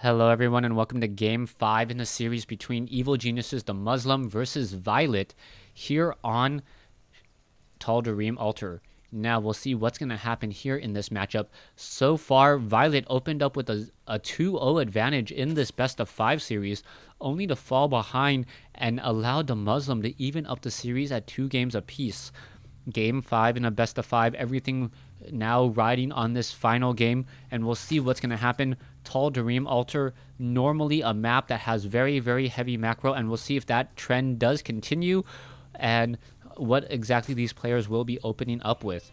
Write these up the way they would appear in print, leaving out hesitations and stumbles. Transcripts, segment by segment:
Hello everyone and welcome to Game 5 in the series between Evil Geniuses Demuslim versus Violet here on Tal'Darim Altar. Now we'll see what's going to happen here in this matchup. So far, Violet opened up with a 2-0 advantage in this best of 5 series, only to fall behind and allow Demuslim to even up the series at 2 games apiece. Game 5 in a best of 5, everything now riding on this final game, and we'll see what's going to happen. Tal'Darim Altar, normally a map that has very, very heavy macro, and we'll see if that trend does continue and what exactly these players will be opening up with.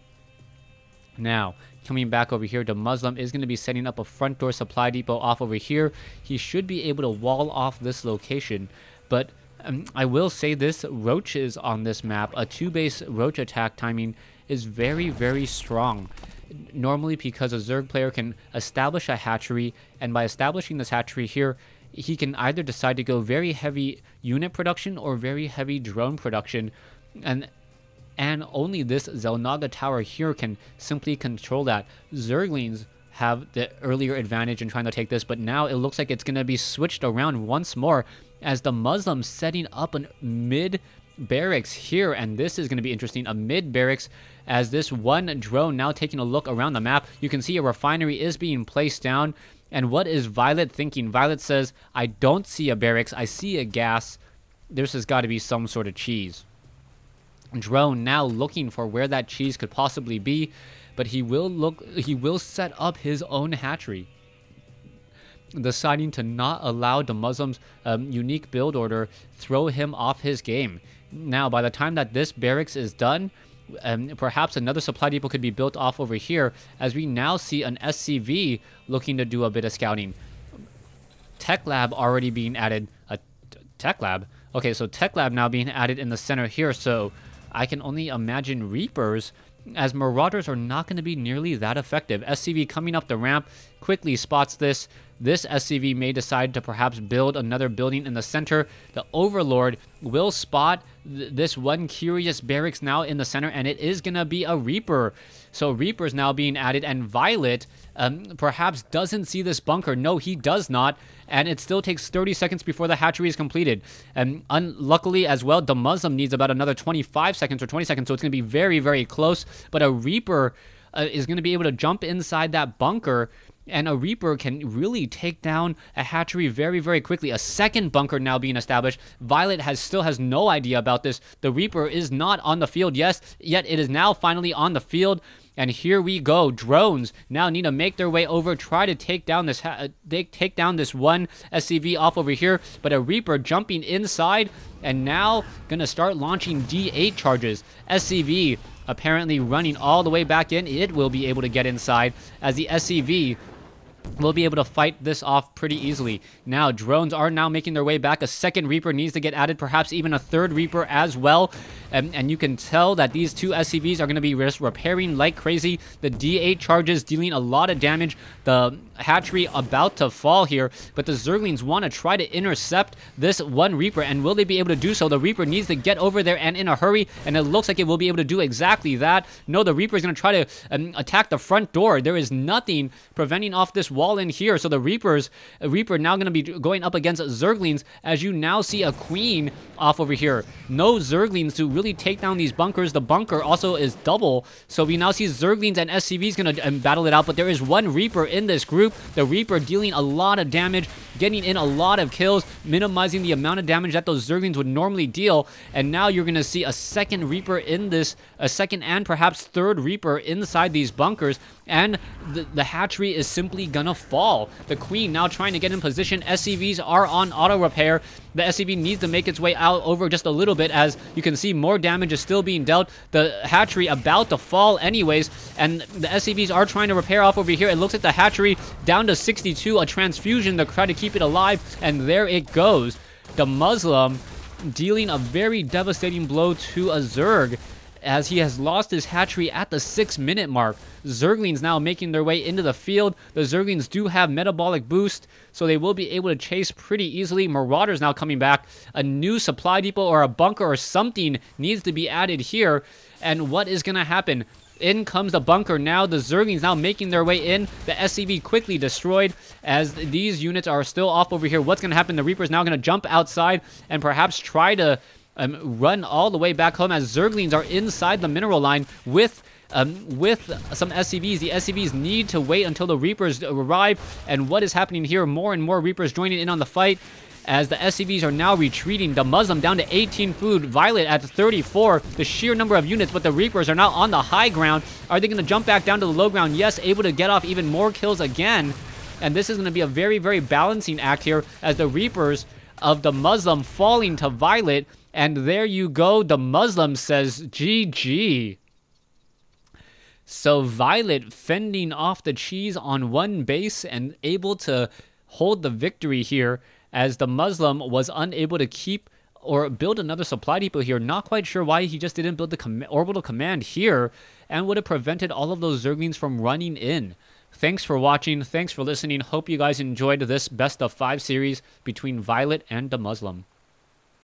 Now, coming back over here, Demuslim is going to be setting up a front door supply depot off over here. He should be able to wall off this location, but I will say this, roaches on this map, a 2-base roach attack timing is very, very strong. Normally because a Zerg player can establish a hatchery, and by establishing this hatchery here, he can either decide to go very heavy unit production or very heavy drone production, and only this Xel'Naga tower here can simply control that. Zerglings have the earlier advantage in trying to take this, but now it looks like it's going to be switched around once more as Demuslim setting up a mid barracks here, and this is going to be interesting, a mid barracks as this one drone now taking a look around the map. You can see a refinery is being placed down, and what is Violet thinking? Violet says, I don't see a barracks, I see a gas. This has got to be some sort of cheese. Drone now looking for where that cheese could possibly be, but he will set up his own hatchery, deciding to not allow Demuslim's unique build order throw him off his game. Now, by the time that this barracks is done, perhaps another supply depot could be built off over here, as we now see an SCV looking to do a bit of scouting. Tech Lab already being added. Tech Lab? Okay, so Tech Lab now being added in the center here, so I can only imagine Reapers, as Marauders are not going to be nearly that effective. SCV coming up the ramp quickly spots this. This SCV may decide to perhaps build another building in the center. The Overlord will spot this one curious barracks now in the center, and it is going to be a Reaper. So Reapers now being added, and Violet perhaps doesn't see this bunker. No, he does not, and it still takes 30 seconds before the hatchery is completed. And unluckily as well, Demuslim needs about another 25 seconds or 20 seconds, so it's going to be very, very close. But a Reaper is going to be able to jump inside that bunker, and a Reaper can really take down a hatchery very, very quickly. A second bunker now being established. Violet still has no idea about this. The Reaper is not on the field, yes, yet it is now finally on the field. And here we go. Drones now need to make their way over, try to take down this one SCV off over here. But a Reaper jumping inside and now gonna start launching D8 charges. SCV apparently running all the way back in. It will be able to get inside as the SCV will be able to fight this off pretty easily. Now, drones are now making their way back. A second Reaper needs to get added, perhaps even a third Reaper as well. And you can tell that these two SCVs are going to be repairing like crazy. The D8 charges dealing a lot of damage. The hatchery about to fall here, but the Zerglings want to try to intercept this one Reaper, and will they be able to do so? The Reaper needs to get over there and in a hurry, and it looks like it will be able to do exactly that. No, the Reaper is going to try to attack the front door. There is nothing preventing off this wall in here, so the Reaper now going to be going up against Zerglings, as you now see a Queen off over here. No Zerglings to really take down these bunkers. The bunker also is double, so we now see Zerglings and SCVs going to battle it out, but there is one Reaper in this group. The Reaper dealing a lot of damage, getting in a lot of kills, minimizing the amount of damage that those Zerglings would normally deal. And now you're going to see a second Reaper in this, a second and perhaps third Reaper inside these bunkers, and the hatchery is simply gonna fall. The Queen now trying to get in position. SCVs are on auto repair. The SCV needs to make its way out over just a little bit, as you can see more damage is still being dealt. The hatchery about to fall anyways, and the SCVs are trying to repair off over here. It looks like the hatchery down to 62, a transfusion to try to keep it alive, and there it goes. Demuslim dealing a very devastating blow to a Zerg, as he has lost his hatchery at the 6-minute mark. Zerglings now making their way into the field. The Zerglings do have metabolic boost, so they will be able to chase pretty easily. Marauders now coming back. A new supply depot or a bunker or something needs to be added here. And what is going to happen? In comes the bunker now. The Zerglings now making their way in. The SCV quickly destroyed as these units are still off over here. What's going to happen? The Reaper's now going to jump outside and perhaps try to run all the way back home as Zerglings are inside the mineral line with some SCVs. The SCVs need to wait until the Reapers arrive. And what is happening here? More and more Reapers joining in on the fight as the SCVs are now retreating. The Muslim down to 18 food. Violet at 34. The sheer number of units, but the Reapers are now on the high ground. Are they going to jump back down to the low ground? Yes, able to get off even more kills again. And this is going to be a very, very balancing act here as the Reapers of the Muslim falling to Violet. And there you go. The Muslim says GG. So Violet fending off the cheese on one base and able to hold the victory here as the Muslim was unable to keep or build another supply depot here. Not quite sure why he just didn't build the orbital command here and would have prevented all of those Zerglings from running in. Thanks for watching. Thanks for listening. Hope you guys enjoyed this best of 5 series between Violet and the Muslim.